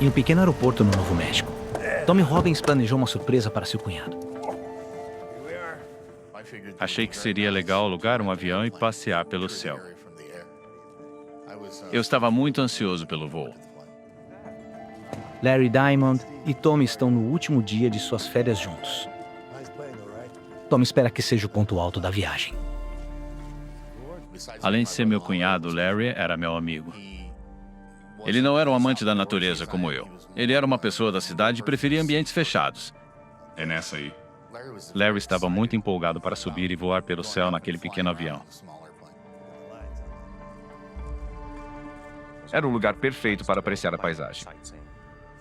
em um pequeno aeroporto no Novo México. Tommy Robbins planejou uma surpresa para seu cunhado. Achei que seria legal alugar um avião e passear pelo céu. Eu estava muito ansioso pelo voo. Larry Diamond e Tommy estão no último dia de suas férias juntos. Tommy espera que seja o ponto alto da viagem. Além de ser meu cunhado, Larry era meu amigo. Ele não era um amante da natureza como eu. Ele era uma pessoa da cidade e preferia ambientes fechados. É nessa aí. Larry estava muito empolgado para subir e voar pelo céu naquele pequeno avião. Era o lugar perfeito para apreciar a paisagem.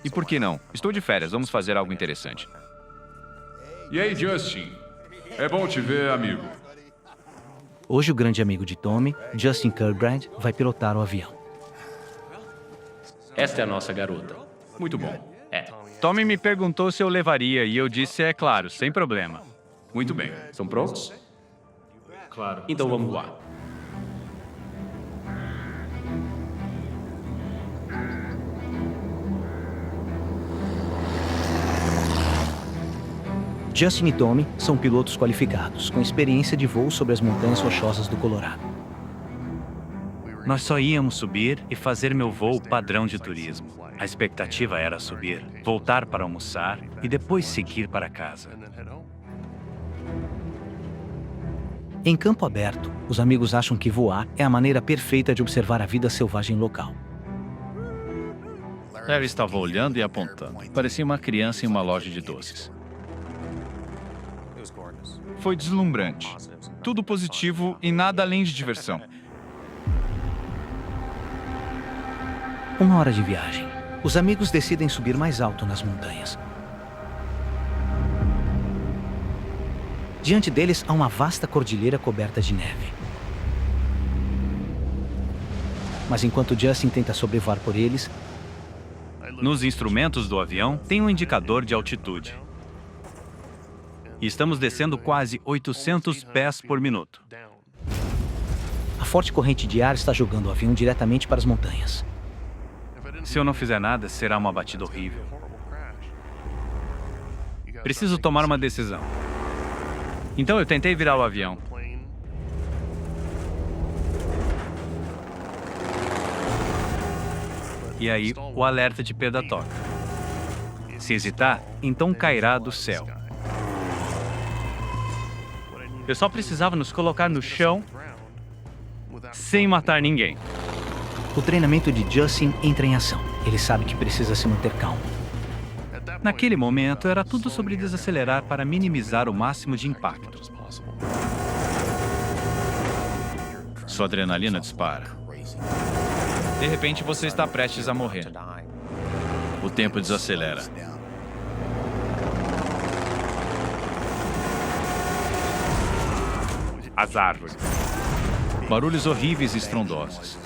E por que não? Estou de férias, vamos fazer algo interessante. E aí, Justin? É bom te ver, amigo. Hoje, o grande amigo de Tommy, Justin Kirkbrand, vai pilotar o avião. Esta é a nossa garota. Muito bom. Tommy me perguntou se eu levaria e eu disse, é claro, sem problema. Muito bem. Estão prontos? Claro. Então vamos voar. Justin e Tommy são pilotos qualificados, com experiência de voo sobre as montanhas rochosas do Colorado. Nós só íamos subir e fazer meu voo padrão de turismo. A expectativa era subir, voltar para almoçar e depois seguir para casa. Em campo aberto, os amigos acham que voar é a maneira perfeita de observar a vida selvagem local. Larry estava olhando e apontando. Parecia uma criança em uma loja de doces. Foi deslumbrante. Tudo positivo e nada além de diversão. 1 hora de viagem. Os amigos decidem subir mais alto nas montanhas. Diante deles há uma vasta cordilheira coberta de neve. Mas enquanto Justin tenta sobrevoar por eles, Nos instrumentos do avião tem um indicador de altitude. E estamos descendo quase 800 pés por minuto. a forte corrente de ar está jogando o avião diretamente para as montanhas. Se eu não fizer nada, será uma batida horrível. Preciso tomar uma decisão. Então eu tentei virar o avião. E aí, o alerta de perda toca. Se hesitar, então cairá do céu. Eu só precisava nos colocar no chão sem matar ninguém. O treinamento de Justin entra em ação. Ele sabe que precisa se manter calmo. Naquele momento, era tudo sobre desacelerar para minimizar o máximo de impacto. Sua adrenalina dispara. De repente, você está prestes a morrer. O tempo desacelera. As árvores. Barulhos horríveis e estrondosos.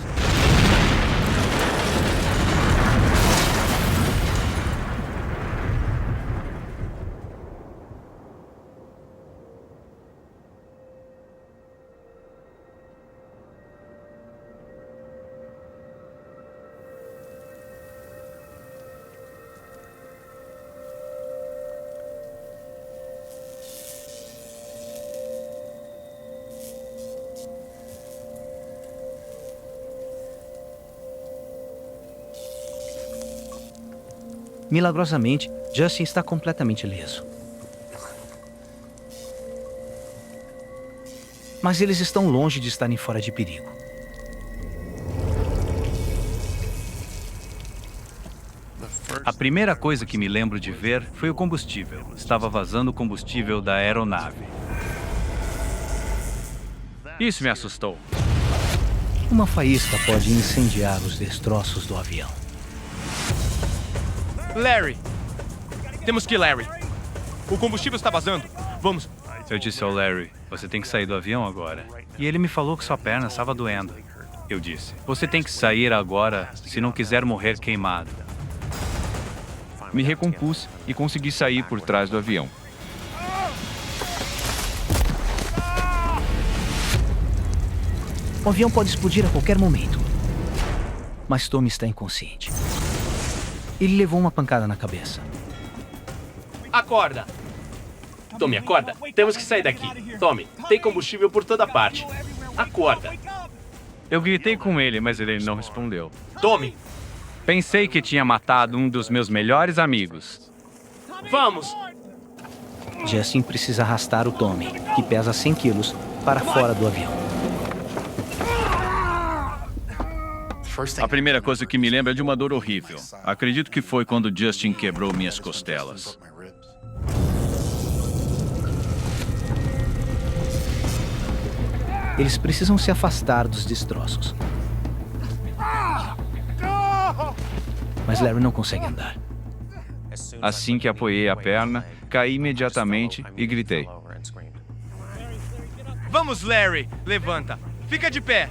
Milagrosamente, Justin está completamente ileso. Mas eles estão longe de estarem fora de perigo. A primeira coisa que me lembro de ver foi o combustível. Estava vazando o combustível da aeronave. Isso me assustou. Uma faísca pode incendiar os destroços do avião. Larry! Temos que ir, Larry. O combustível está vazando. Vamos. Eu disse ao Larry, você tem que sair do avião agora. E ele me falou que sua perna estava doendo. Eu disse, você tem que sair agora se não quiser morrer queimado. Me recompus e consegui sair por trás do avião. O avião pode explodir a qualquer momento. Mas Tommy está inconsciente. Ele levou uma pancada na cabeça. Acorda! Tommy, acorda. Temos que sair daqui. Tommy, tem combustível por toda parte. Acorda. Eu gritei com ele, mas ele não respondeu. Tommy, Pensei que tinha matado um dos meus melhores amigos. vamos! Justin precisa arrastar o Tommy, que pesa 100 quilos, para fora do avião. A primeira coisa que me lembro é de uma dor horrível. Acredito que foi quando Justin quebrou minhas costelas. Eles precisam se afastar dos destroços. Mas Larry não consegue andar. Assim que apoiei a perna, caí imediatamente e gritei. Vamos, Larry! Levanta! Fica de pé!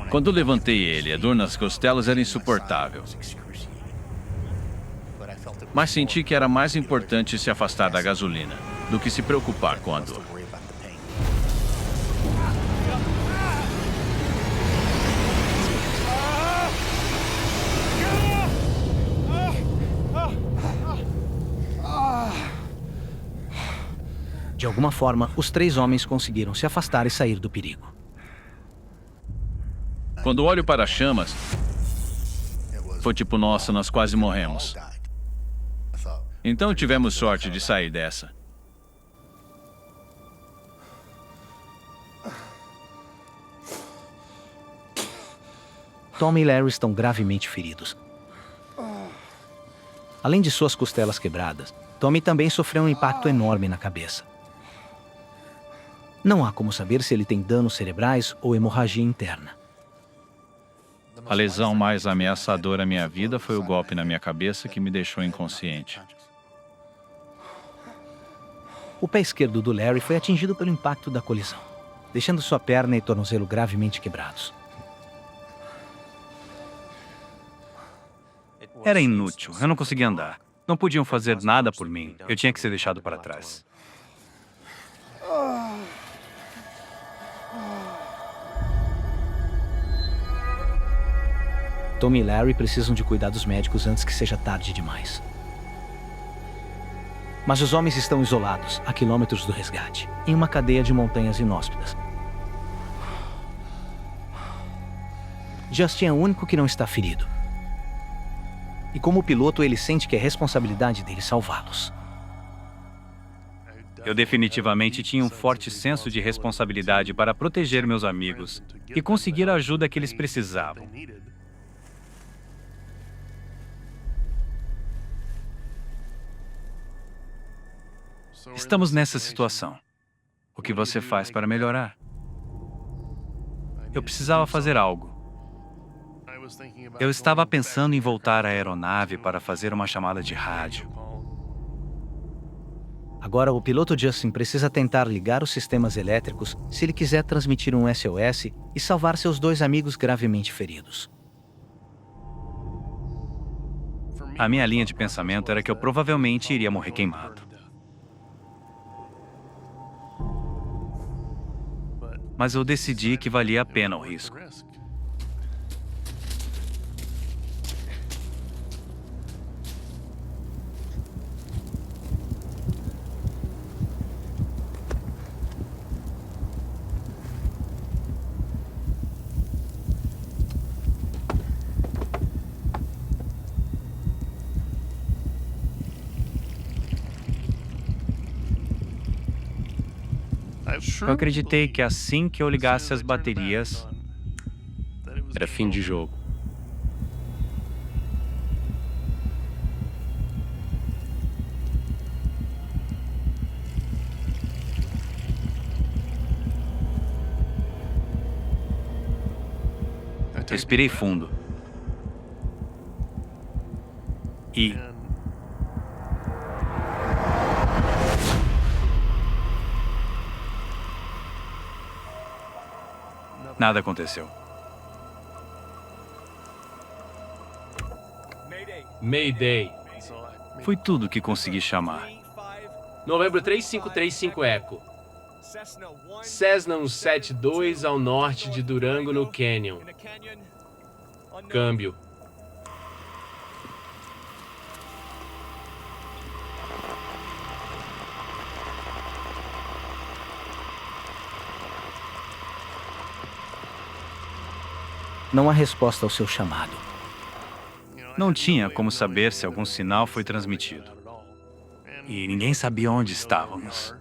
Quando levantei ele, a dor nas costelas era insuportável. Mas senti que era mais importante se afastar da gasolina do que se preocupar com a dor. De alguma forma, os 3 homens conseguiram se afastar e sair do perigo. Quando olho para as chamas, foi tipo, nossa, nós quase morremos. Então tivemos sorte de sair dessa. Tommy e Larry estão gravemente feridos. Além de suas costelas quebradas, Tommy também sofreu um impacto enorme na cabeça. Não há como saber se ele tem danos cerebrais ou hemorragia interna. A lesão mais ameaçadora à minha vida foi o golpe na minha cabeça que me deixou inconsciente. O pé esquerdo do Larry foi atingido pelo impacto da colisão, deixando sua perna e tornozelo gravemente quebrados. Era inútil, eu não conseguia andar. Não podiam fazer nada por mim. Eu tinha que ser deixado para trás. Tommy e Larry precisam de cuidados médicos antes que seja tarde demais. Mas os homens estão isolados, a quilômetros do resgate, em uma cadeia de montanhas inóspitas. Justin é o único que não está ferido. E como piloto, ele sente que é responsabilidade dele salvá-los. Eu definitivamente tinha um forte senso de responsabilidade para proteger meus amigos e conseguir a ajuda que eles precisavam. Estamos nessa situação. O que você faz para melhorar? Eu precisava fazer algo. Eu estava pensando em voltar à aeronave para fazer uma chamada de rádio. Agora, o piloto Justin precisa tentar ligar os sistemas elétricos se ele quiser transmitir um SOS e salvar seus 2 amigos gravemente feridos. A minha linha de pensamento era que eu provavelmente iria morrer queimado. Mas eu decidi que valia a pena o risco. Eu acreditei que assim que eu ligasse as baterias, era fim de jogo. Respirei fundo. E nada aconteceu. Mayday. Foi tudo que consegui chamar. Novembro 3535 Echo. Cessna 172 ao norte de Durango, no Canyon. Câmbio. não há resposta ao seu chamado. Não tinha como saber se algum sinal foi transmitido. E ninguém sabia onde estávamos.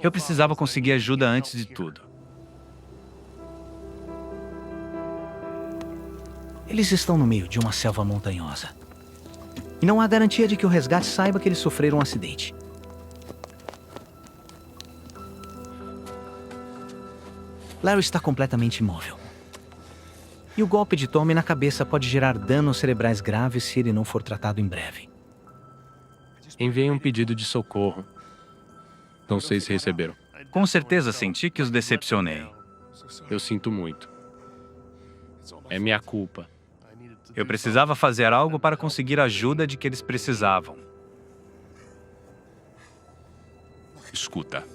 Eu precisava conseguir ajuda antes de tudo. Eles estão no meio de uma selva montanhosa. E não há garantia de que o resgate saiba que eles sofreram um acidente. Larry está completamente imóvel. E o golpe de Tommy na cabeça pode gerar danos cerebrais graves se ele não for tratado em breve. Enviei um pedido de socorro. Não sei se receberam. Com certeza senti que os decepcionei. Eu sinto muito. É minha culpa. Eu precisava fazer algo para conseguir a ajuda de que eles precisavam. Escuta.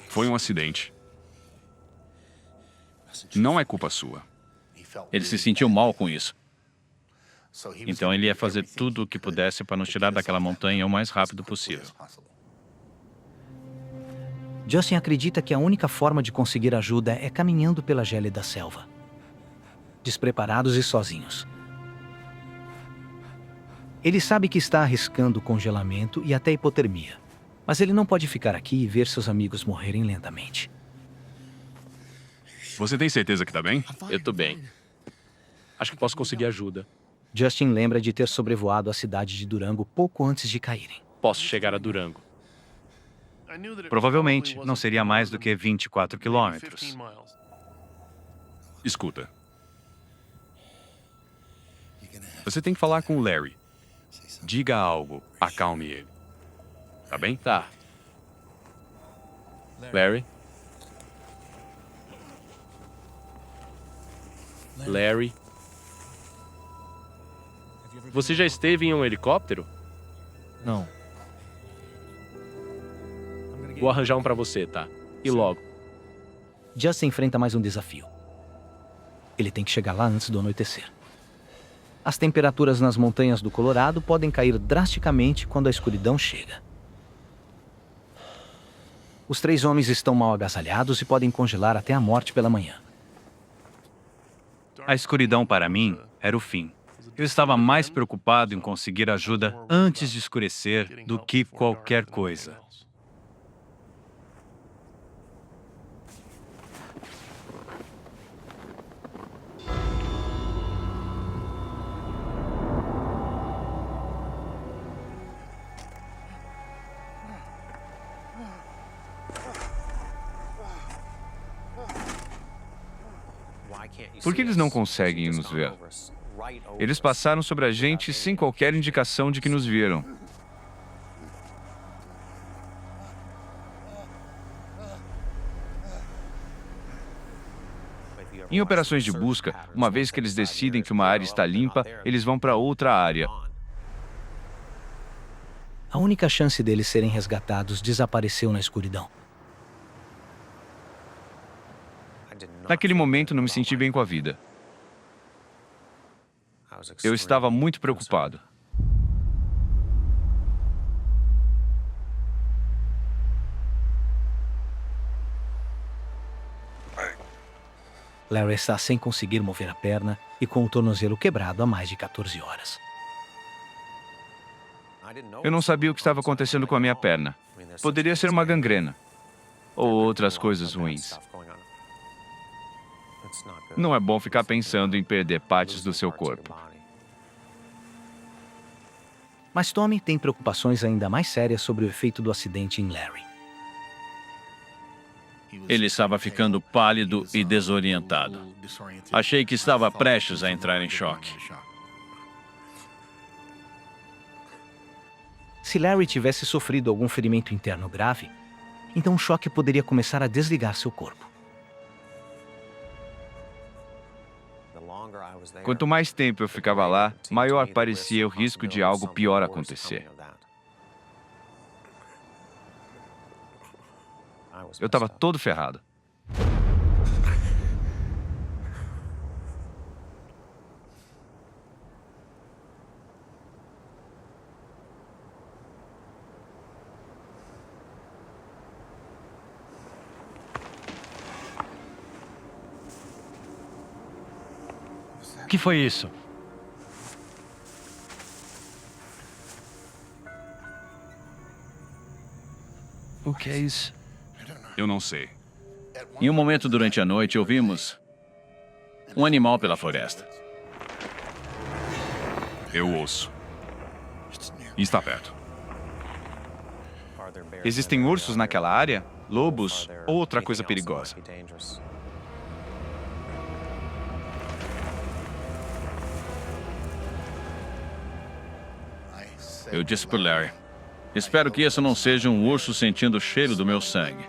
Foi um acidente. Não é culpa sua. Ele se sentiu mal com isso. Então ele ia fazer tudo o que pudesse para nos tirar daquela montanha o mais rápido possível. Justin acredita que a única forma de conseguir ajuda é caminhando pela gélida selva. Despreparados e sozinhos. Ele sabe que está arriscando congelamento e até hipotermia, mas ele não pode ficar aqui e ver seus amigos morrerem lentamente. Você tem certeza que tá bem? Eu tô bem. Acho que posso conseguir ajuda. Justin lembra de ter sobrevoado a cidade de Durango pouco antes de caírem. Posso chegar a Durango. Provavelmente não seria mais do que 24 quilômetros. Escuta. Você tem que falar com o Larry. Diga algo, acalme ele. Tá bem? Tá. Larry? Larry? Você já esteve em um helicóptero? Não. Vou arranjar um pra você, tá? E logo. Justin enfrenta mais um desafio. Ele tem que chegar lá antes do anoitecer. As temperaturas nas montanhas do Colorado podem cair drasticamente quando a escuridão chega. Os 3 homens estão mal agasalhados e podem congelar até a morte pela manhã. A escuridão para mim era o fim. Eu estava mais preocupado em conseguir ajuda antes de escurecer do que qualquer coisa. Por que eles não conseguem nos ver? Eles passaram sobre a gente sem qualquer indicação de que nos viram. Em operações de busca, uma vez que eles decidem que uma área está limpa, eles vão para outra área. A única chance deles serem resgatados desapareceu na escuridão. Naquele momento, não me senti bem com a vida. Eu estava muito preocupado. Larry está sem conseguir mover a perna e com o tornozelo quebrado há mais de 14 horas. Eu não sabia o que estava acontecendo com a minha perna. Poderia ser uma gangrena. Ou outras coisas ruins. Não é bom ficar pensando em perder partes do seu corpo. Mas Tommy tem preocupações ainda mais sérias sobre o efeito do acidente em Larry. Ele estava ficando pálido e desorientado. Achei que estava prestes a entrar em choque. Se Larry tivesse sofrido algum ferimento interno grave, então o choque poderia começar a desligar seu corpo. Quanto mais tempo eu ficava lá, maior parecia o risco de algo pior acontecer. Eu estava todo ferrado. O que foi isso? O que é isso? Eu não sei. Em um momento durante a noite, ouvimos um animal pela floresta. Eu ouço. E está perto. Existem ursos naquela área? Lobos ou outra coisa perigosa? Eu disse para Larry, espero que isso não seja um urso sentindo o cheiro do meu sangue.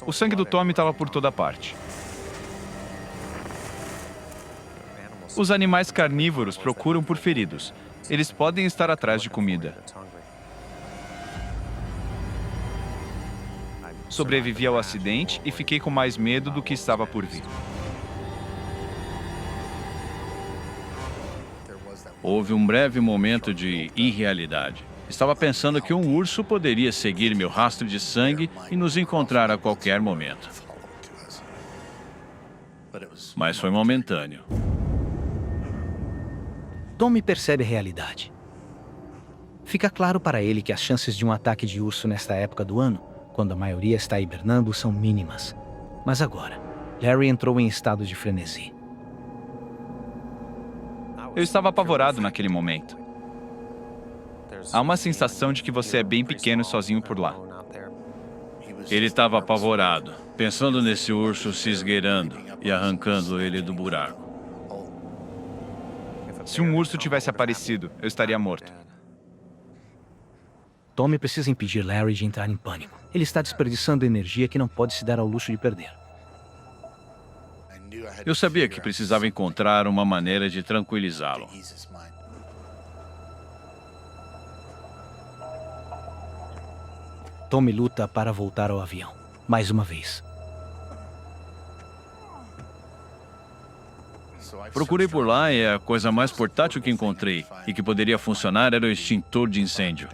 O sangue do Tommy estava por toda parte. Os animais carnívoros procuram por feridos. Eles podem estar atrás de comida. Sobrevivi ao acidente e fiquei com mais medo do que estava por vir. Houve um breve momento de irrealidade. Estava pensando que um urso poderia seguir meu rastro de sangue e nos encontrar a qualquer momento. Mas foi momentâneo. Tommy percebe a realidade. Fica claro para ele que as chances de um ataque de urso nesta época do ano, quando a maioria está hibernando, são mínimas. Mas agora, Larry entrou em estado de frenesi. Eu estava apavorado naquele momento. Há uma sensação de que você é bem pequeno sozinho por lá. Ele estava apavorado, pensando nesse urso se esgueirando e arrancando ele do buraco. Se um urso tivesse aparecido, eu estaria morto. Tommy precisa impedir Larry de entrar em pânico. Ele está desperdiçando energia que não pode se dar ao luxo de perder. Eu sabia que precisava encontrar uma maneira de tranquilizá-lo. Tommy luta para voltar ao avião, mais uma vez. Procurei por lá e a coisa mais portátil que encontrei e que poderia funcionar era o extintor de incêndio.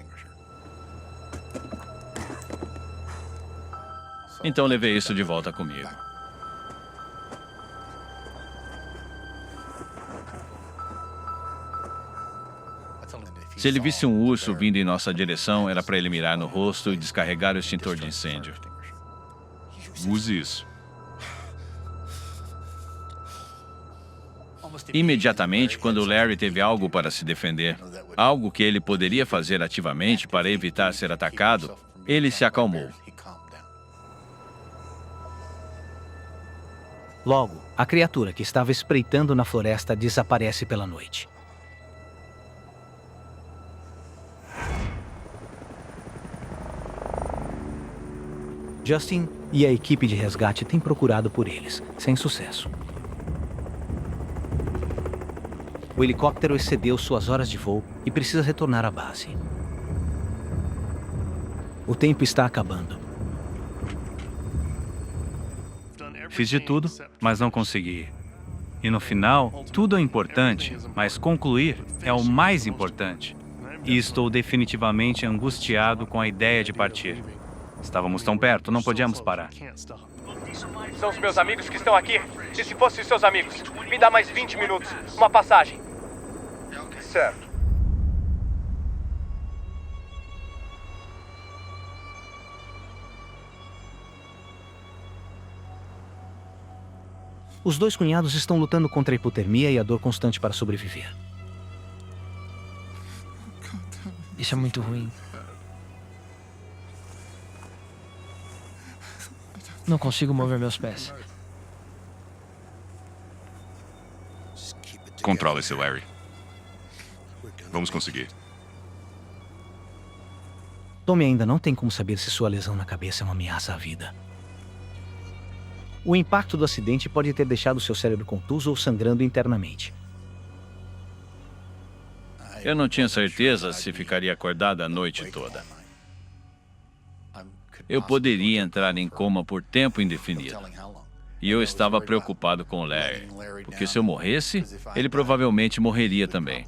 Então levei isso de volta comigo. Se ele visse um urso vindo em nossa direção, era para ele mirar no rosto e descarregar o extintor de incêndio. Use isso. Imediatamente, quando Larry teve algo para se defender, algo que ele poderia fazer ativamente para evitar ser atacado, ele se acalmou. Logo, a criatura que estava espreitando na floresta desaparece pela noite. Justin e a equipe de resgate têm procurado por eles, sem sucesso. O helicóptero excedeu suas horas de voo e precisa retornar à base. O tempo está acabando. Fiz de tudo, mas não consegui. E no final, tudo é importante, mas concluir é o mais importante. E estou definitivamente angustiado com a ideia de partir. Estávamos tão perto, não podíamos parar. São os meus amigos que estão aqui. E se fossem seus amigos? Me dá mais 20 minutos. Uma passagem. Certo. Os dois cunhados estão lutando contra a hipotermia e a dor constante para sobreviver. Isso é muito ruim. Não consigo mover meus pés. Controle-se, Larry. Vamos conseguir. Tommy ainda não tem como saber se sua lesão na cabeça é uma ameaça à vida. O impacto do acidente pode ter deixado seu cérebro contuso ou sangrando internamente. Eu não tinha certeza se ficaria acordado a noite toda. Eu poderia entrar em coma por tempo indefinido. E eu estava preocupado com o Larry, porque se eu morresse, ele provavelmente morreria também.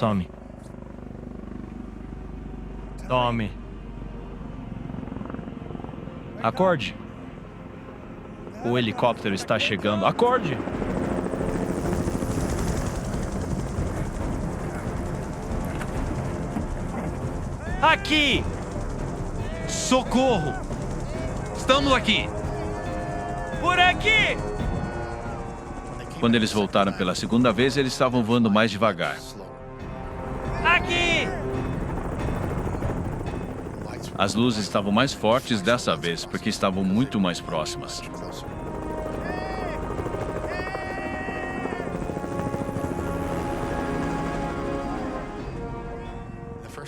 Tommy. Tommy. Acorde. O helicóptero está chegando. Acorde! Aqui! Socorro! Estamos aqui! Por aqui! Quando eles voltaram pela segunda vez, eles estavam voando mais devagar. Aqui! As luzes estavam mais fortes dessa vez, porque estavam muito mais próximas.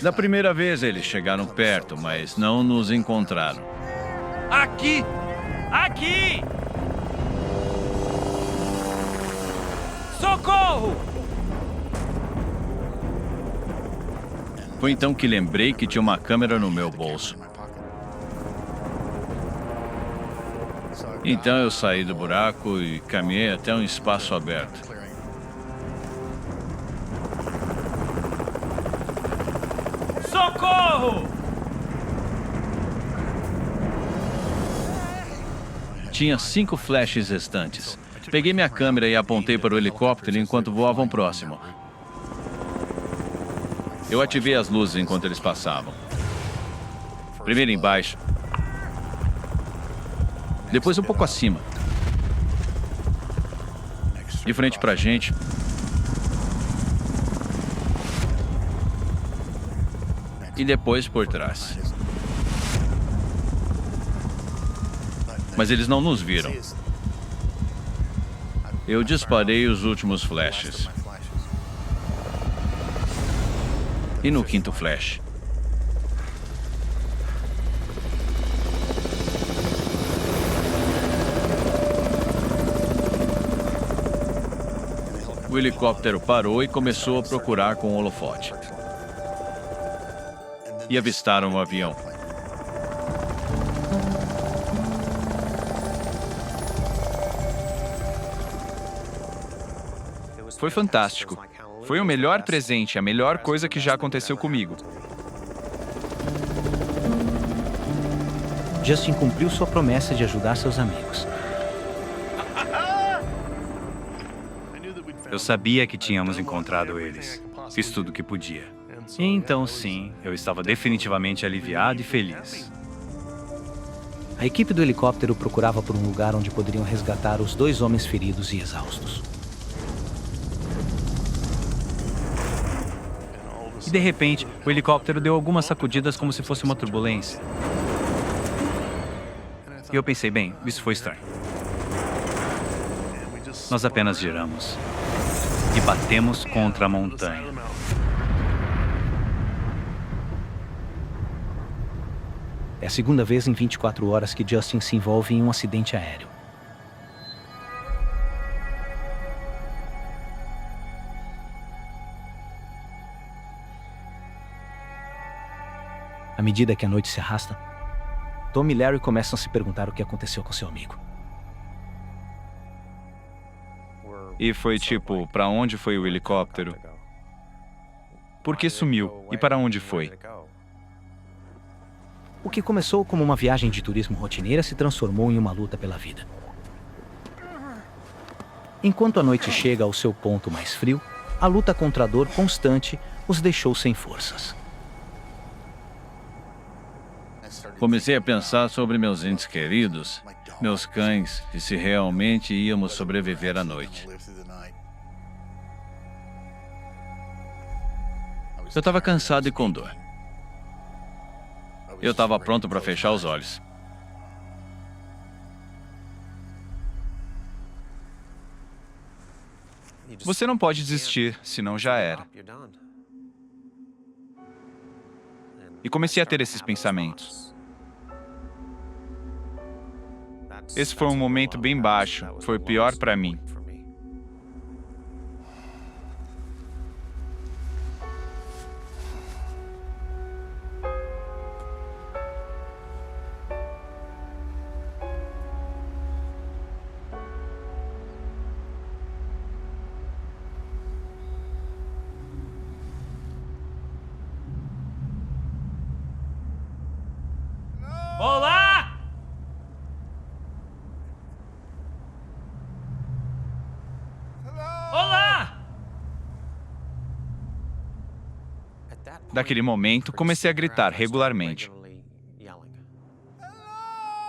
Da primeira vez, eles chegaram perto, mas não nos encontraram. Aqui! Aqui! Socorro! Foi então que lembrei que tinha uma câmera no meu bolso. Então eu saí do buraco e caminhei até um espaço aberto. Socorro! Tinha 5 flashes restantes. Peguei minha câmera e apontei para o helicóptero enquanto voavam próximo. Eu ativei as luzes enquanto eles passavam. Primeiro embaixo. Depois um pouco acima. De frente pra gente. E depois por trás. Mas eles não nos viram. Eu disparei os últimos flashes. E no quinto flash, o helicóptero parou e começou a procurar com o holofote. E avistaram o avião. Foi fantástico. Foi o melhor presente, a melhor coisa que já aconteceu comigo. Justin cumpriu sua promessa de ajudar seus amigos. Eu sabia que tínhamos encontrado eles. Fiz tudo o que podia. E então, sim, eu estava definitivamente aliviado e feliz. A equipe do helicóptero procurava por um lugar onde poderiam resgatar os 2 homens feridos e exaustos. E de repente, o helicóptero deu algumas sacudidas como se fosse uma turbulência. E eu pensei, bem, isso foi estranho. Nós apenas giramos e batemos contra a montanha. É a segunda vez em 24 horas que Justin se envolve em um acidente aéreo. À medida que a noite se arrasta, Tom e Larry começam a se perguntar o que aconteceu com seu amigo. E foi tipo, para onde foi o helicóptero? Por que sumiu? E para onde foi? O que começou como uma viagem de turismo rotineira se transformou em uma luta pela vida. Enquanto a noite chega ao seu ponto mais frio, a luta contra a dor constante os deixou sem forças. Comecei a pensar sobre meus entes queridos, meus cães, e se realmente íamos sobreviver à noite. Eu estava cansado e com dor. Eu estava pronto para fechar os olhos. Você não pode desistir, senão já era. E comecei a ter esses pensamentos. Esse foi um momento bem baixo, foi o pior para mim. Olá! Olá! Daquele momento, comecei a gritar regularmente.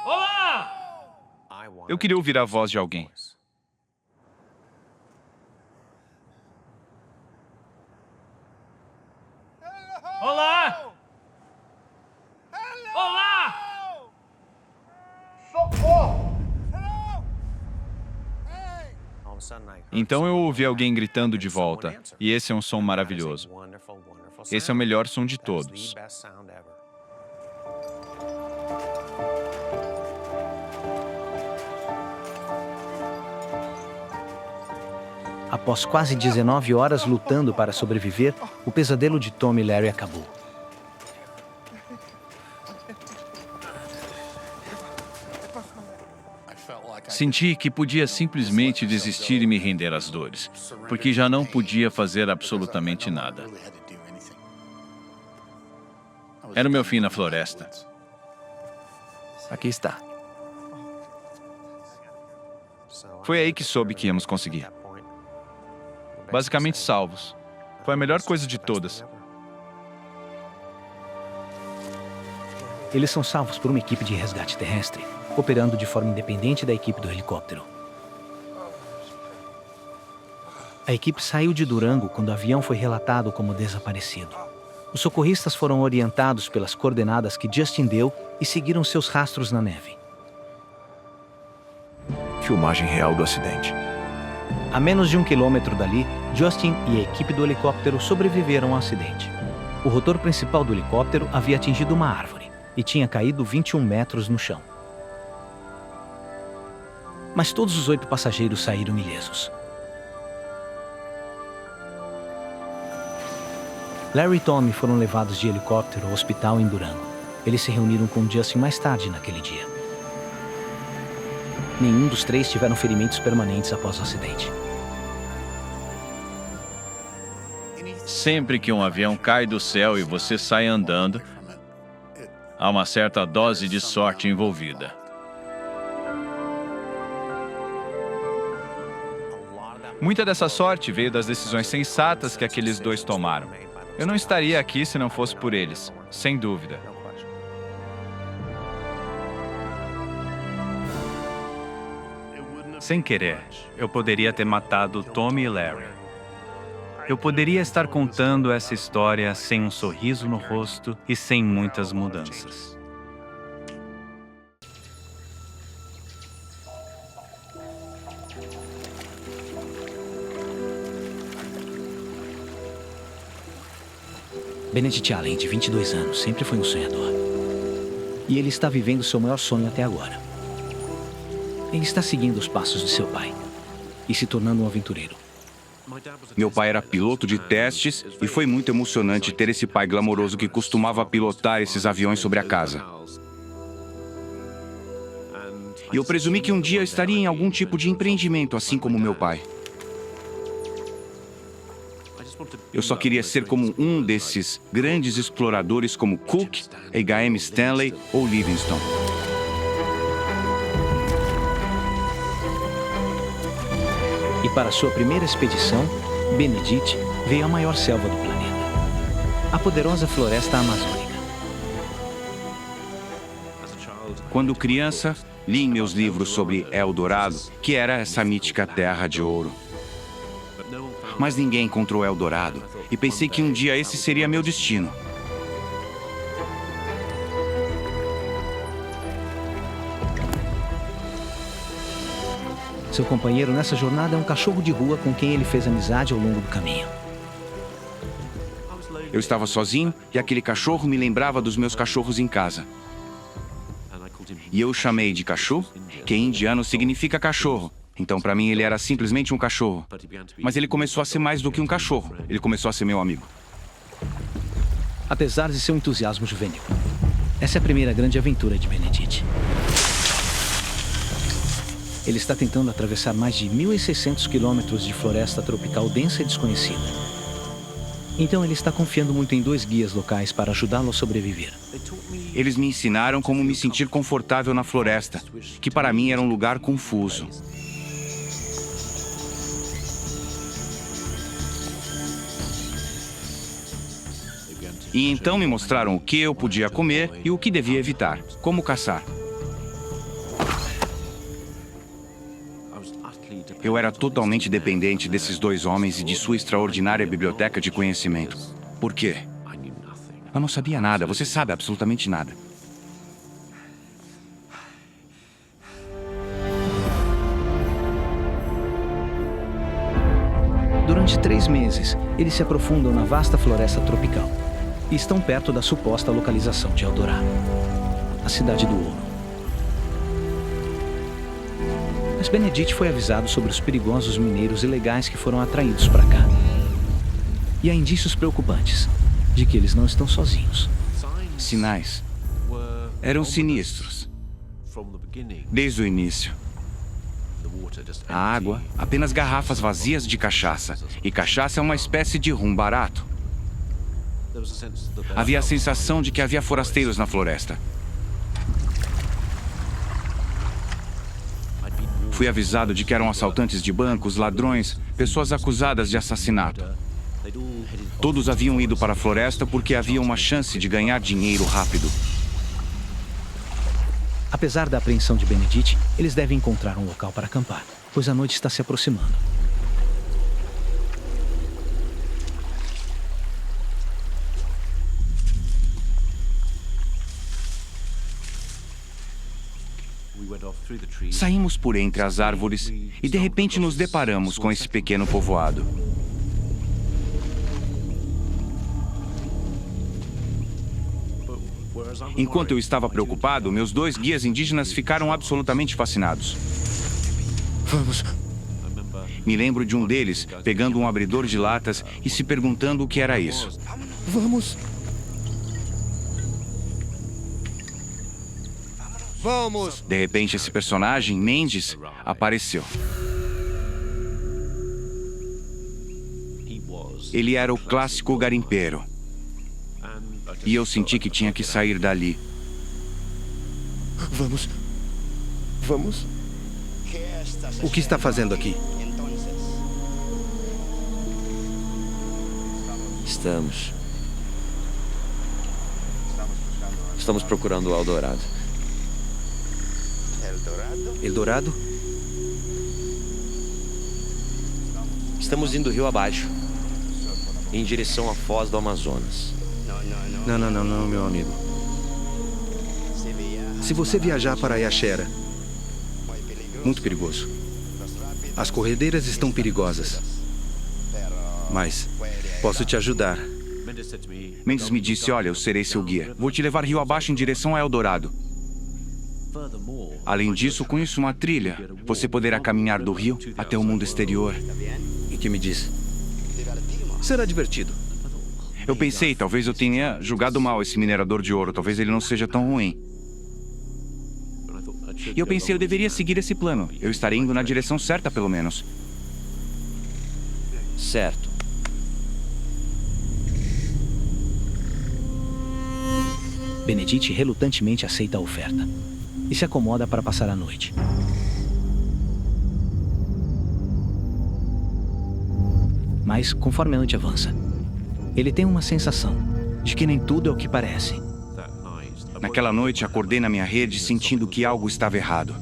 Olá! Eu queria ouvir a voz de alguém. Olá! Olá! Então eu ouvi alguém gritando de volta, e esse é um som maravilhoso. Esse é o melhor som de todos. Após quase 19 horas lutando para sobreviver, o pesadelo de Tom e Larry acabou. Senti que podia simplesmente desistir e me render às dores, porque já não podia fazer absolutamente nada. Era o meu fim na floresta. Aqui está. Foi aí que soube que íamos conseguir. Basicamente salvos. Foi a melhor coisa de todas. Eles são salvos por uma equipe de resgate terrestre, operando de forma independente da equipe do helicóptero. A equipe saiu de Durango quando o avião foi relatado como desaparecido. Os socorristas foram orientados pelas coordenadas que Justin deu e seguiram seus rastros na neve. Filmagem real do acidente. A menos de 1 quilômetro dali, Justin e a equipe do helicóptero sobreviveram ao acidente. O rotor principal do helicóptero havia atingido uma árvore e tinha caído 21 metros no chão. Mas todos os 8 passageiros saíram ilesos. Larry e Tommy foram levados de helicóptero ao hospital em Durango. Eles se reuniram com Justin mais tarde naquele dia. Nenhum dos 3 tiveram ferimentos permanentes após o acidente. Sempre que um avião cai do céu e você sai andando, há uma certa dose de sorte envolvida. Muita dessa sorte veio das decisões sensatas que aqueles 2 tomaram. Eu não estaria aqui se não fosse por eles, sem dúvida. Sem querer, eu poderia ter matado Tommy e Larry. Eu poderia estar contando essa história sem um sorriso no rosto e sem muitas mudanças. Benedict Allen, de 22 anos, sempre foi um sonhador. E ele está vivendo seu maior sonho até agora. Ele está seguindo os passos de seu pai e se tornando um aventureiro. Meu pai era piloto de testes e foi muito emocionante ter esse pai glamouroso que costumava pilotar esses aviões sobre a casa. E eu presumi que um dia eu estaria em algum tipo de empreendimento, assim como meu pai. Eu só queria ser como um desses grandes exploradores como Cook, H.M. Stanley ou Livingstone. E para sua primeira expedição, Benedict veio à maior selva do planeta, a poderosa floresta amazônica. Quando criança, li em meus livros sobre Eldorado, que era essa mítica terra de ouro. Mas ninguém encontrou Eldorado, e pensei que um dia esse seria meu destino. Seu companheiro nessa jornada é um cachorro de rua com quem ele fez amizade ao longo do caminho. Eu estava sozinho e aquele cachorro me lembrava dos meus cachorros em casa. E eu o chamei de Cachu, que em indiano significa cachorro. Então, para mim, ele era simplesmente um cachorro. Mas ele começou a ser mais do que um cachorro. Ele começou a ser meu amigo. Apesar de seu entusiasmo juvenil, essa é a primeira grande aventura de Benedict. Ele está tentando atravessar mais de 1.600 quilômetros de floresta tropical densa e desconhecida. Então ele está confiando muito em 2 guias locais para ajudá-lo a sobreviver. Eles me ensinaram como me sentir confortável na floresta, que para mim era um lugar confuso. E então me mostraram o que eu podia comer e o que devia evitar, como caçar. Eu era totalmente dependente desses 2 homens e de sua extraordinária biblioteca de conhecimento. Por quê? Eu não sabia nada, você sabe absolutamente nada. Durante 3 meses, eles se aprofundam na vasta floresta tropical e estão perto da suposta localização de Eldorado, a Cidade do Ouro. Mas Benedict foi avisado sobre os perigosos mineiros ilegais que foram atraídos para cá. E há indícios preocupantes de que eles não estão sozinhos. Sinais eram sinistros. Desde o início. A água, apenas garrafas vazias de cachaça. E cachaça é uma espécie de rum barato. Havia a sensação de que havia forasteiros na floresta. Fui avisado de que eram assaltantes de bancos, ladrões, pessoas acusadas de assassinato. Todos haviam ido para a floresta porque havia uma chance de ganhar dinheiro rápido. Apesar da apreensão de Benedict, eles devem encontrar um local para acampar, pois a noite está se aproximando. Saímos por entre as árvores e de repente nos deparamos com esse pequeno povoado. Enquanto eu estava preocupado, meus 2 guias indígenas ficaram absolutamente fascinados. Vamos. Me lembro de um deles pegando um abridor de latas e se perguntando o que era isso. Vamos. Vamos. De repente, esse personagem, Mendes, apareceu. Ele era o clássico garimpeiro. E eu senti que tinha que sair dali. Vamos. Vamos. O que está fazendo aqui? Estamos procurando o Eldorado. Eldorado? Estamos indo rio abaixo, em direção à foz do Amazonas. Não, meu amigo. Se você viajar para Yaxera, muito perigoso. As corredeiras estão perigosas. Mas posso te ajudar. Mendes me disse, olha, eu serei seu guia. Vou te levar rio abaixo em direção a Eldorado. Além disso, conheço uma trilha. Você poderá caminhar do rio até o mundo exterior. E que me diz? Será divertido. Eu pensei, talvez eu tenha julgado mal esse minerador de ouro. Talvez ele não seja tão ruim. E eu pensei, eu deveria seguir esse plano. Eu estarei indo na direção certa, pelo menos. Certo. Benedict relutantemente aceita a oferta e se acomoda para passar a noite. Mas, conforme a noite avança, ele tem uma sensação de que nem tudo é o que parece. Naquela noite, acordei na minha rede sentindo que algo estava errado.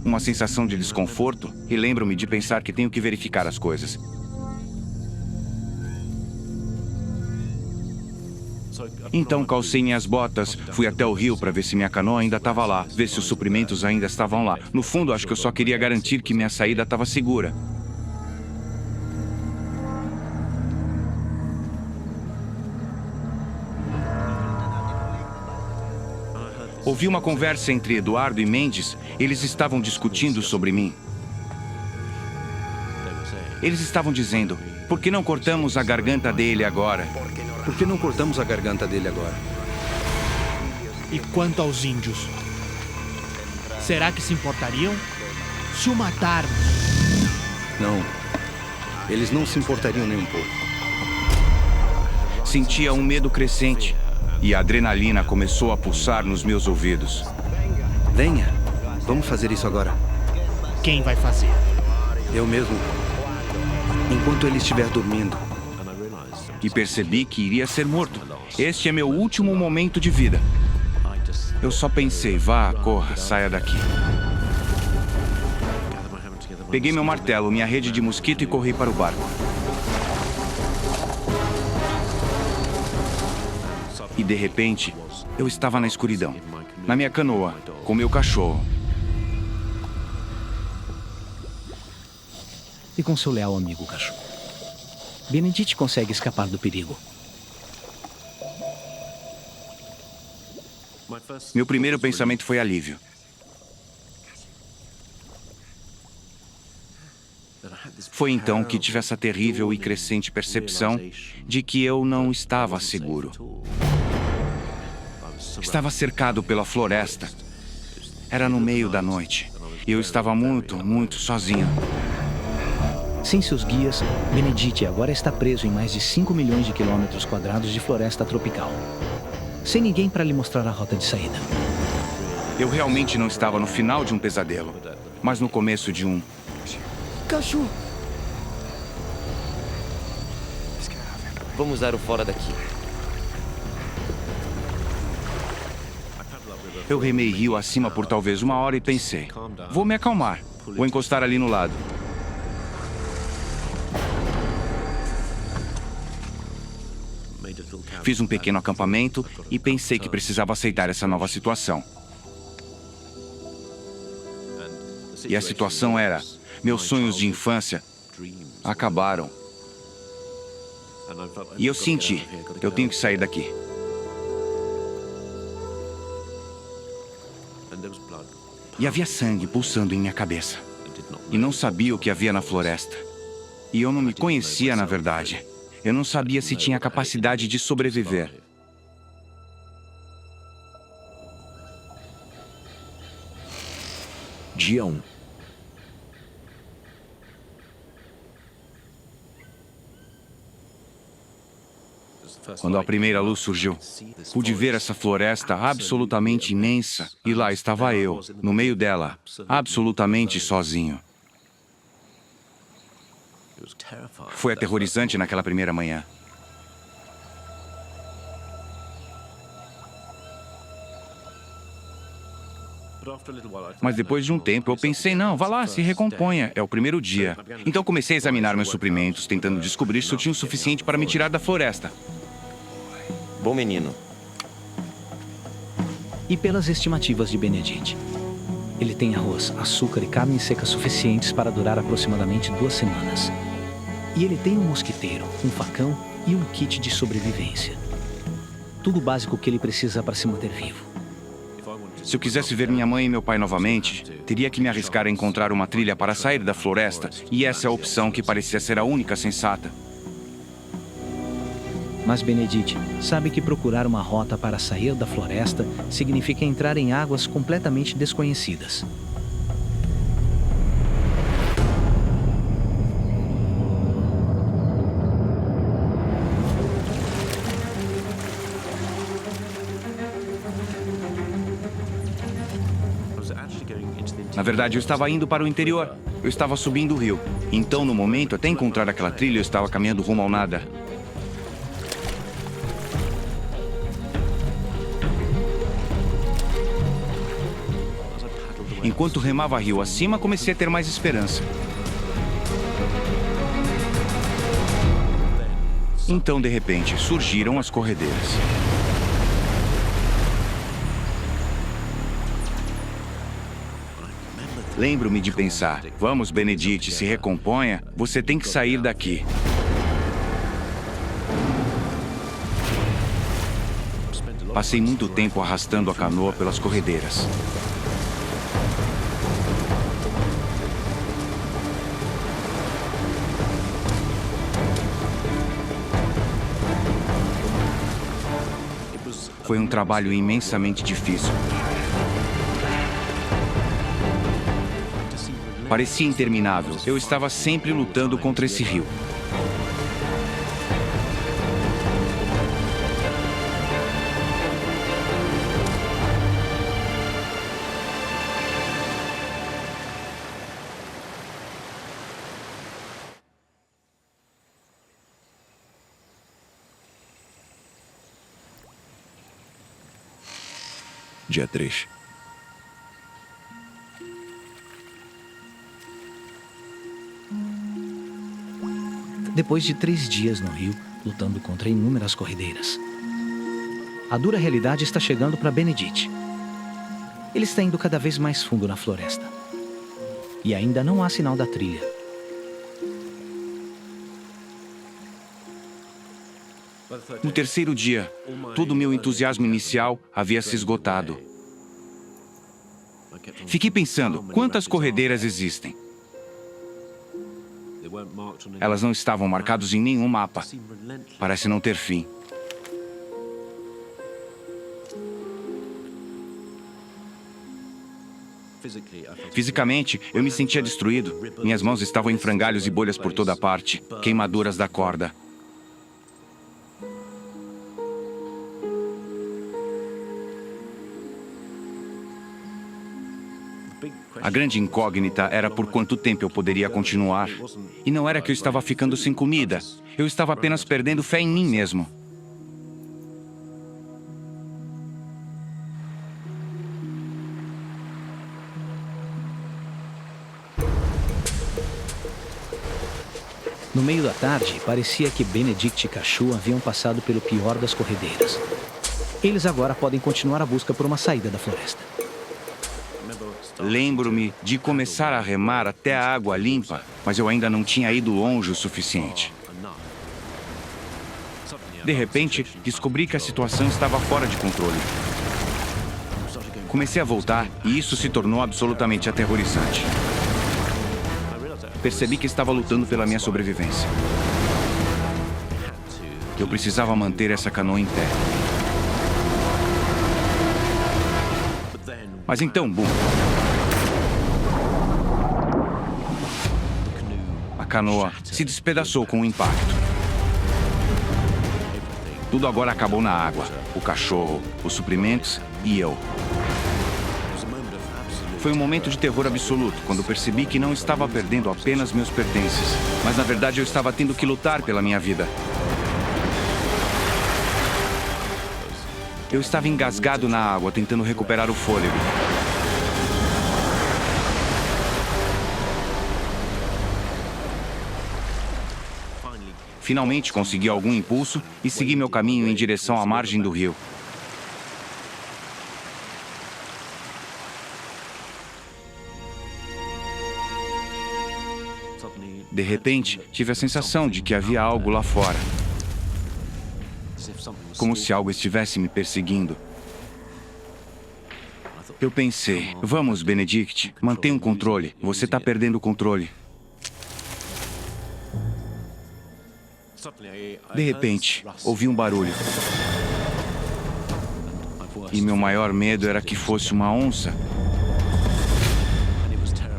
Uma sensação de desconforto e lembro-me de pensar que tenho que verificar as coisas. Então calcei minhas botas, fui até o rio para ver se minha canoa ainda estava lá, ver se os suprimentos ainda estavam lá. No fundo, acho que eu só queria garantir que minha saída estava segura. Ouvi uma conversa entre Eduardo e Mendes. Eles estavam discutindo sobre mim. Eles estavam dizendo, por que não cortamos a garganta dele agora? Por que não cortamos a garganta dele agora? E quanto aos índios? Será que se importariam? Se o matarmos? Não. Eles não se importariam nem um pouco. Sentia um medo crescente e a adrenalina começou a pulsar nos meus ouvidos. Venha, vamos fazer isso agora. Quem vai fazer? Eu mesmo. Enquanto ele estiver dormindo. E percebi que iria ser morto. Este é meu último momento de vida. Eu só pensei, vá, corra, saia daqui. Peguei meu martelo, minha rede de mosquito e corri para o barco. E de repente, eu estava na escuridão, na minha canoa, com meu cachorro. E com seu leal amigo cachorro. Benedict consegue escapar do perigo. Meu primeiro pensamento foi alívio. Foi então que tive essa terrível e crescente percepção de que eu não estava seguro. Estava cercado pela floresta. Era no meio da noite. E eu estava muito sozinho. Sem seus guias, Benedict agora está preso em mais de 5 milhões de quilômetros quadrados de floresta tropical. Sem ninguém para lhe mostrar a rota de saída. Eu realmente não estava no final de um pesadelo, mas no começo de um... Cachorro! Vamos dar o fora daqui. Eu remei rio acima por talvez 1 hora e pensei, vou me acalmar, vou encostar ali no lado. Fiz um pequeno acampamento e pensei que precisava aceitar essa nova situação. E a situação era, meus sonhos de infância acabaram. E eu senti, eu tenho que sair daqui. E havia sangue pulsando em minha cabeça. E não sabia o que havia na floresta. E eu não me conhecia, na verdade. Eu não sabia se tinha a capacidade de sobreviver. Dia 1. Quando a primeira luz surgiu, pude ver essa floresta absolutamente imensa e lá estava eu, no meio dela, absolutamente sozinho. Foi aterrorizante naquela primeira manhã. Mas depois de um tempo eu pensei, não, vá lá, se recomponha, é o primeiro dia. Então comecei a examinar meus suprimentos, tentando descobrir se eu tinha o suficiente para me tirar da floresta. Bom menino. E pelas estimativas de Benedict, ele tem arroz, açúcar e carne seca suficientes para durar aproximadamente 2 semanas. E ele tem um mosquiteiro, um facão e um kit de sobrevivência. Tudo básico que ele precisa para se manter vivo. Se eu quisesse ver minha mãe e meu pai novamente, teria que me arriscar a encontrar uma trilha para sair da floresta, e essa é a opção que parecia ser a única sensata. Mas Benedict sabe que procurar uma rota para sair da floresta significa entrar em águas completamente desconhecidas. Na verdade, eu estava indo para o interior. Eu estava subindo o rio. Então, no momento, até encontrar aquela trilha, eu estava caminhando rumo ao nada. Enquanto remava rio acima, comecei a ter mais esperança. Então, de repente, surgiram as corredeiras. Lembro-me de pensar, vamos, Benedict, se recomponha, você tem que sair daqui. Passei muito tempo arrastando a canoa pelas corredeiras. Foi um trabalho imensamente difícil. Parecia interminável. Eu estava sempre lutando contra esse rio. Dia 3. Depois de 3 dias no rio, lutando contra inúmeras corredeiras, a dura realidade está chegando para Benedict. Ele está indo cada vez mais fundo na floresta. E ainda não há sinal da trilha. No terceiro dia, todo o meu entusiasmo inicial havia se esgotado. Fiquei pensando, quantas corredeiras existem? Elas não estavam marcadas em nenhum mapa. Parece não ter fim. Fisicamente, eu me sentia destruído. Minhas mãos estavam em frangalhos e bolhas por toda parte, queimaduras da corda. A grande incógnita era por quanto tempo eu poderia continuar. E não era que eu estava ficando sem comida. Eu estava apenas perdendo fé em mim mesmo. No meio da tarde, parecia que Benedict e Cachu haviam passado pelo pior das corredeiras. Eles agora podem continuar a busca por uma saída da floresta. Lembro-me de começar a remar até a água limpa, mas eu ainda não tinha ido longe o suficiente. De repente, descobri que a situação estava fora de controle. Comecei a voltar e isso se tornou absolutamente aterrorizante. Percebi que estava lutando pela minha sobrevivência. Eu precisava manter essa canoa em pé. Mas então, bum! A canoa se despedaçou com o impacto. Tudo agora acabou na água. O cachorro, os suprimentos e eu. Foi um momento de terror absoluto, quando percebi que não estava perdendo apenas meus pertences, mas na verdade eu estava tendo que lutar pela minha vida. Eu estava engasgado na água, tentando recuperar o fôlego. Finalmente consegui algum impulso e segui meu caminho em direção à margem do rio. De repente, tive a sensação de que havia algo lá fora. Como se algo estivesse me perseguindo. Eu pensei, vamos, Benedict, mantenha o controle. Você está perdendo o controle. De repente, ouvi um barulho. E meu maior medo era que fosse uma onça.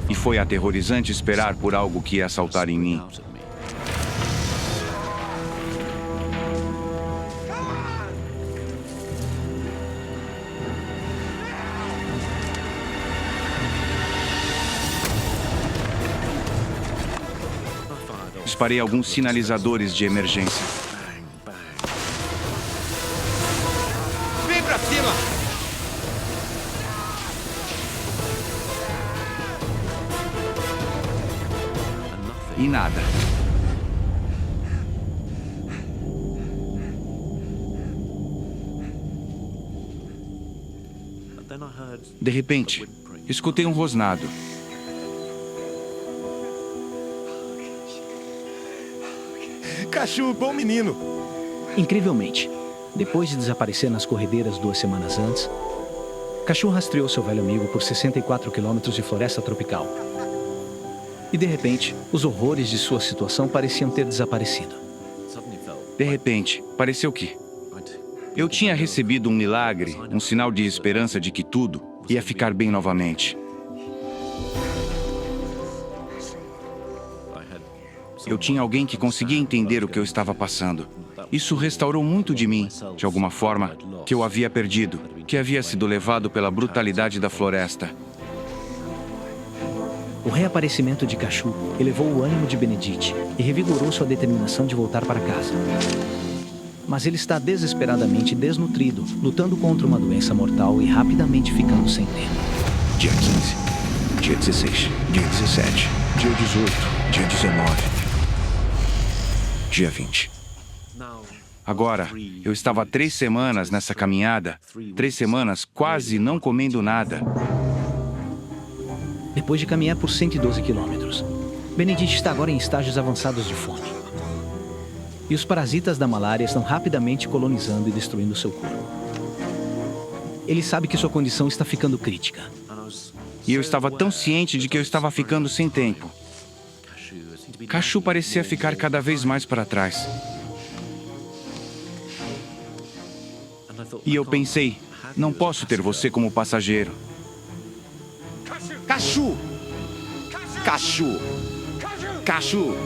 E foi aterrorizante esperar por algo que ia saltar em mim. Disparei alguns sinalizadores de emergência. Vem pra cima! E nada. De repente, escutei um rosnado. Cachu, bom menino! Incrivelmente, depois de desaparecer nas corredeiras 2 semanas antes, Cachu rastreou seu velho amigo por 64 quilômetros de floresta tropical. E de repente, os horrores de sua situação pareciam ter desaparecido. De repente, pareceu que eu tinha recebido um milagre, um sinal de esperança de que tudo ia ficar bem novamente. Eu tinha alguém que conseguia entender o que eu estava passando. Isso restaurou muito de mim, de alguma forma, que eu havia perdido, que havia sido levado pela brutalidade da floresta. O reaparecimento de Kashu elevou o ânimo de Benedict e revigorou sua determinação de voltar para casa. Mas ele está desesperadamente desnutrido, lutando contra uma doença mortal e rapidamente ficando sem tempo. Dia 15, dia 16, dia 17, dia 18, dia 19, dia 20. Agora, eu estava há 3 semanas nessa caminhada, 3 semanas quase não comendo nada. Depois de caminhar por 112 quilômetros, Benedict está agora em estágios avançados de fome. E os parasitas da malária estão rapidamente colonizando e destruindo seu corpo. Ele sabe que sua condição está ficando crítica. E eu estava tão ciente de que eu estava ficando sem tempo. Kashu parecia ficar cada vez mais para trás. E eu pensei, não posso ter você como passageiro. Kashu! Kashu! Kashu!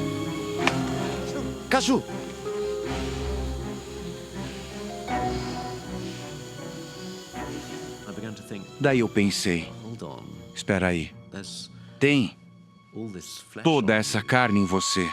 Kashu! Daí eu pensei, espera aí, tem toda essa carne em você.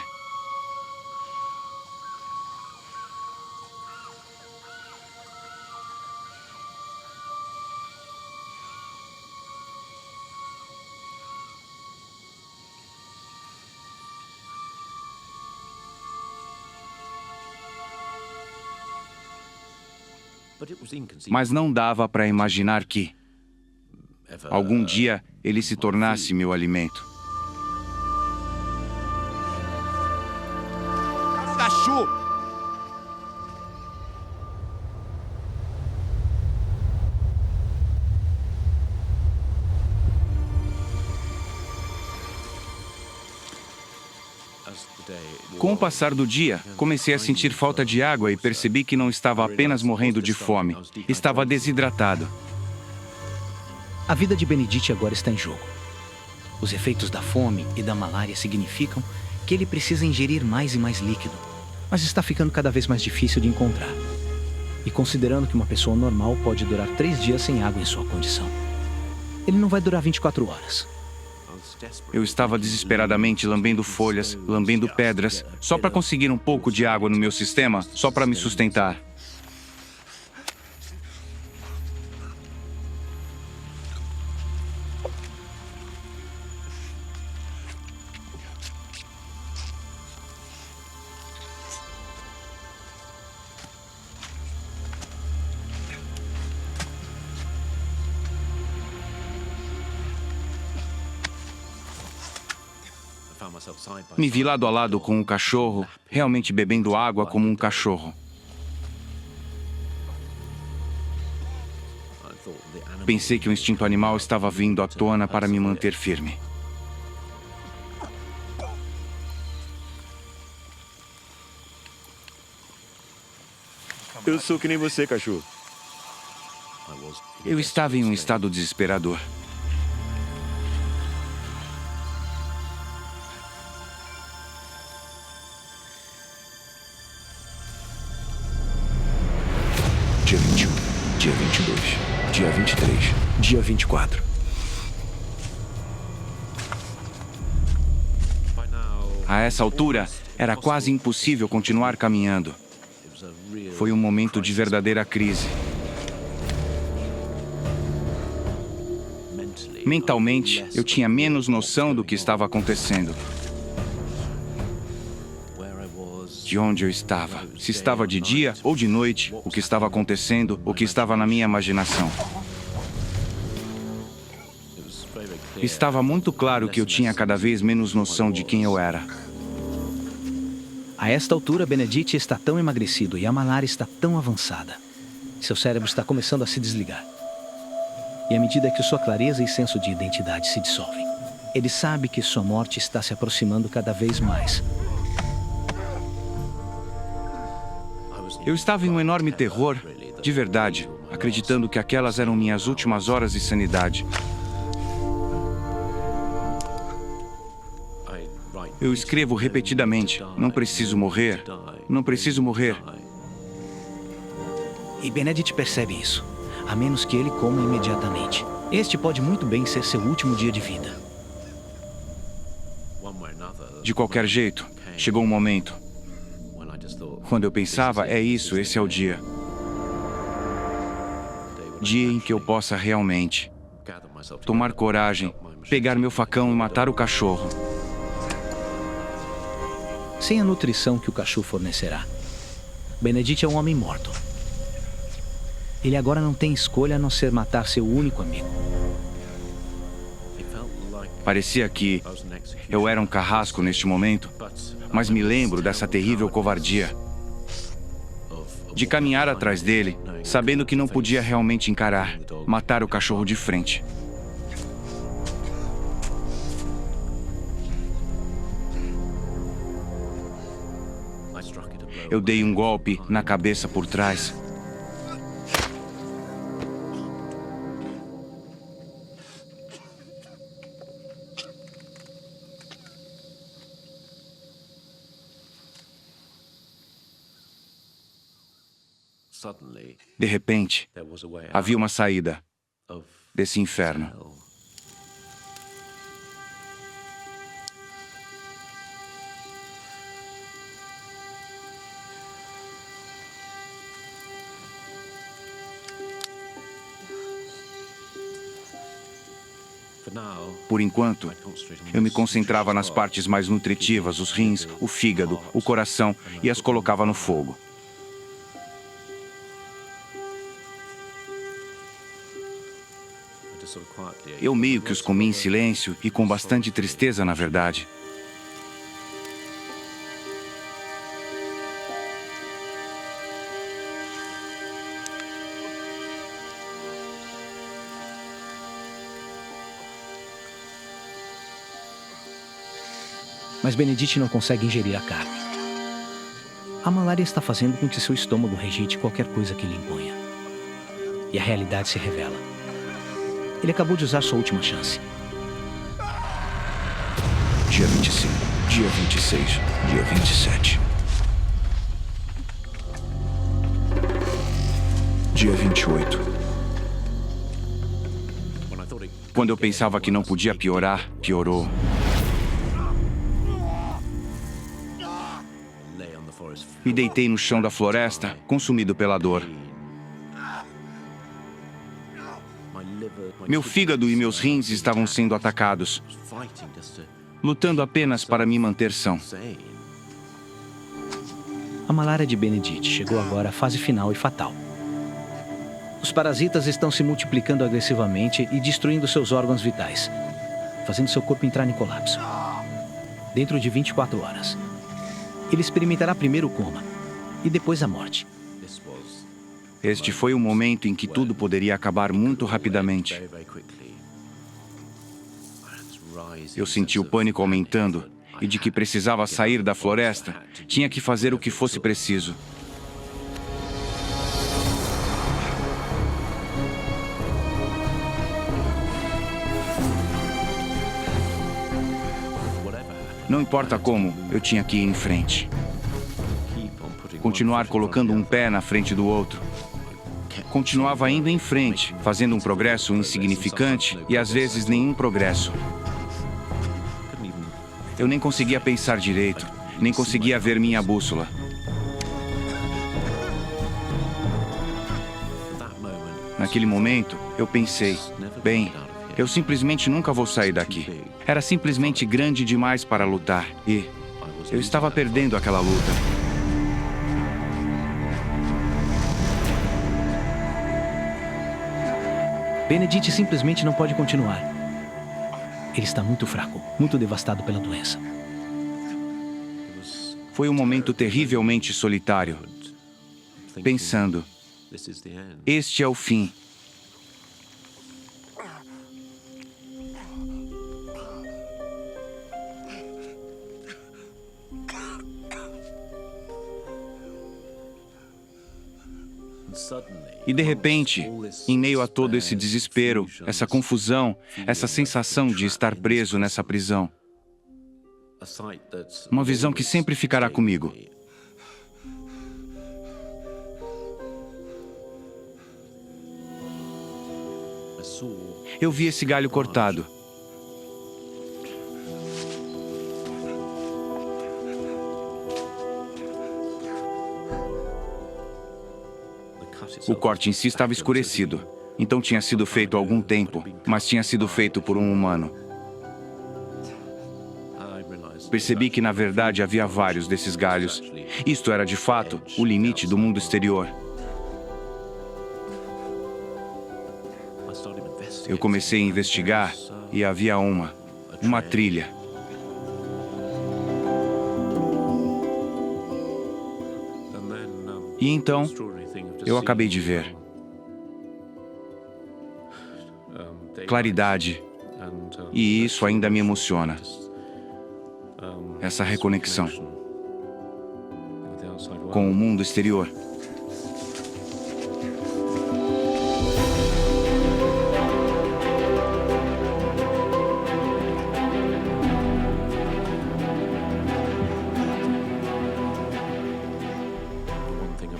Mas não dava para imaginar que, algum dia, ele se tornasse meu alimento. Kashu! Com o passar do dia, comecei a sentir falta de água e percebi que não estava apenas morrendo de fome, estava desidratado. A vida de Benedict agora está em jogo. Os efeitos da fome e da malária significam que ele precisa ingerir mais e mais líquido, mas está ficando cada vez mais difícil de encontrar. E considerando que uma pessoa normal pode durar 3 dias sem água em sua condição, ele não vai durar 24 horas. Eu estava desesperadamente lambendo folhas, lambendo pedras, só para conseguir um pouco de água no meu sistema, só para me sustentar. Me vi lado a lado com um cachorro, realmente bebendo água como um cachorro. Pensei que o instinto animal estava vindo à tona para me manter firme. Eu sou que nem você, Kashu. Eu estava em um estado desesperador. Dia 21, dia 22, dia 23, dia 24. A essa altura, era quase impossível continuar caminhando. Foi um momento de verdadeira crise. Mentalmente, eu tinha menos noção do que estava acontecendo. De onde eu estava, se estava de dia ou de noite, o que estava acontecendo, o que estava na minha imaginação. Estava muito claro que eu tinha cada vez menos noção de quem eu era. A esta altura, Benedict está tão emagrecido e a malária está tão avançada. Seu cérebro está começando a se desligar. E à medida que sua clareza e senso de identidade se dissolvem, ele sabe que sua morte está se aproximando cada vez mais. Eu estava em um enorme terror, de verdade, acreditando que aquelas eram minhas últimas horas de sanidade. Eu escrevo repetidamente: não preciso morrer, não preciso morrer. E Benedict percebe isso, a menos que ele coma imediatamente. Este pode muito bem ser seu último dia de vida. De qualquer jeito, chegou um momento quando eu pensava: é isso, esse é o dia. Dia em que eu possa realmente tomar coragem, pegar meu facão e matar o cachorro. Sem a nutrição que o cachorro fornecerá, Benedict é um homem morto. Ele agora não tem escolha a não ser matar seu único amigo. Parecia que eu era um carrasco neste momento, mas me lembro dessa terrível covardia de caminhar atrás dele, sabendo que não podia realmente encarar, matar o cachorro de frente. Eu dei um golpe na cabeça por trás. De repente, havia uma saída desse inferno. Por enquanto, eu me concentrava nas partes mais nutritivas, os rins, o fígado, o coração, e as colocava no fogo. Eu meio que os comi em silêncio e com bastante tristeza, na verdade. Mas Benedict não consegue ingerir a carne. A malária está fazendo com que seu estômago rejeite qualquer coisa que lhe imponha. E a realidade se revela. Ele acabou de usar sua última chance. Dia 25, dia 26, dia 27. Dia 28. Quando eu pensava que não podia piorar, piorou. Me deitei no chão da floresta, consumido pela dor. Meu fígado e meus rins estavam sendo atacados, lutando apenas para me manter são. A malária de Benedict chegou agora à fase final e fatal. Os parasitas estão se multiplicando agressivamente e destruindo seus órgãos vitais, fazendo seu corpo entrar em colapso. Dentro de 24 horas, ele experimentará primeiro o coma e depois a morte. Este foi o momento em que tudo poderia acabar muito rapidamente. Eu senti o pânico aumentando e de que precisava sair da floresta, tinha que fazer o que fosse preciso. Não importa como, eu tinha que ir em frente. Continuar colocando um pé na frente do outro. Continuava indo em frente, fazendo um progresso insignificante e às vezes nenhum progresso. Eu nem conseguia pensar direito, nem conseguia ver minha bússola. Naquele momento, eu pensei, bem, eu simplesmente nunca vou sair daqui. Era simplesmente grande demais para lutar e eu estava perdendo aquela luta. Benedict simplesmente não pode continuar. Ele está muito fraco, muito devastado pela doença. Foi um momento terrivelmente solitário, pensando, este é o fim. E de repente, em meio a todo esse desespero, essa confusão, essa sensação de estar preso nessa prisão, Uma visão que sempre ficará comigo. Eu vi esse galho cortado. O corte em si estava escurecido. Então tinha sido feito há algum tempo, mas tinha sido feito por um humano. Percebi que, na verdade, havia vários desses galhos. Isto era, de fato, o limite do mundo exterior. Eu comecei a investigar e havia uma trilha. E então, eu acabei de ver. Claridade. E isso ainda me emociona. Essa reconexão com o mundo exterior.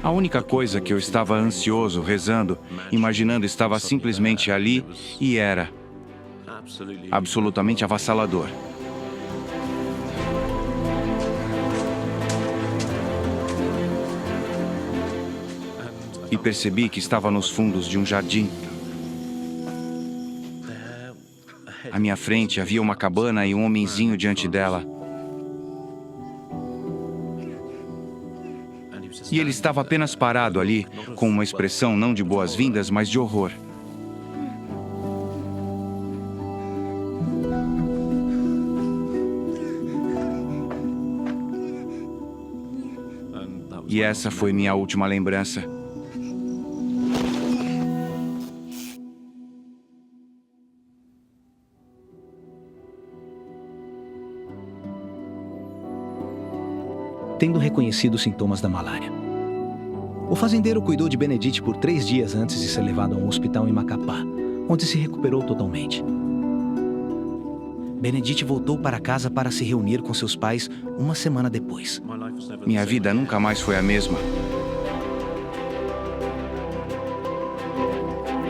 A única coisa que eu estava ansioso, rezando, imaginando estava simplesmente ali e era absolutamente avassalador. E percebi que estava nos fundos de um jardim. À minha frente havia uma cabana e um homenzinho diante dela. E ele estava apenas parado ali, com uma expressão não de boas-vindas, mas de horror. E essa foi minha última lembrança. Tendo reconhecido os sintomas da malária. O fazendeiro cuidou de Benedict por 3 dias antes de ser levado a um hospital em Macapá, onde se recuperou totalmente. Benedict voltou para casa para se reunir com seus pais uma semana depois. Minha vida nunca mais foi a mesma.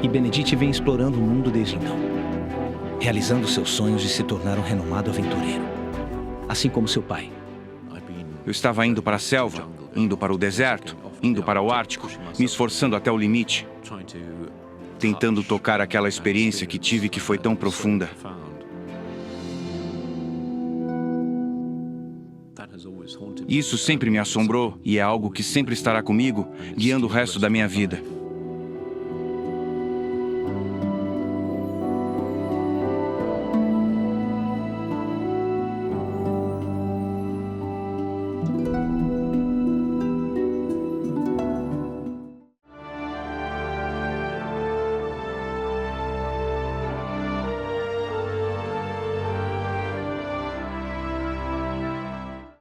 E Benedict vem explorando o mundo desde então, realizando seus sonhos de se tornar um renomado aventureiro, assim como seu pai. Eu estava indo para a selva, indo para o deserto, indo para o Ártico, me esforçando até o limite, tentando tocar aquela experiência que tive que foi tão profunda. Isso sempre me assombrou e é algo que sempre estará comigo, guiando o resto da minha vida.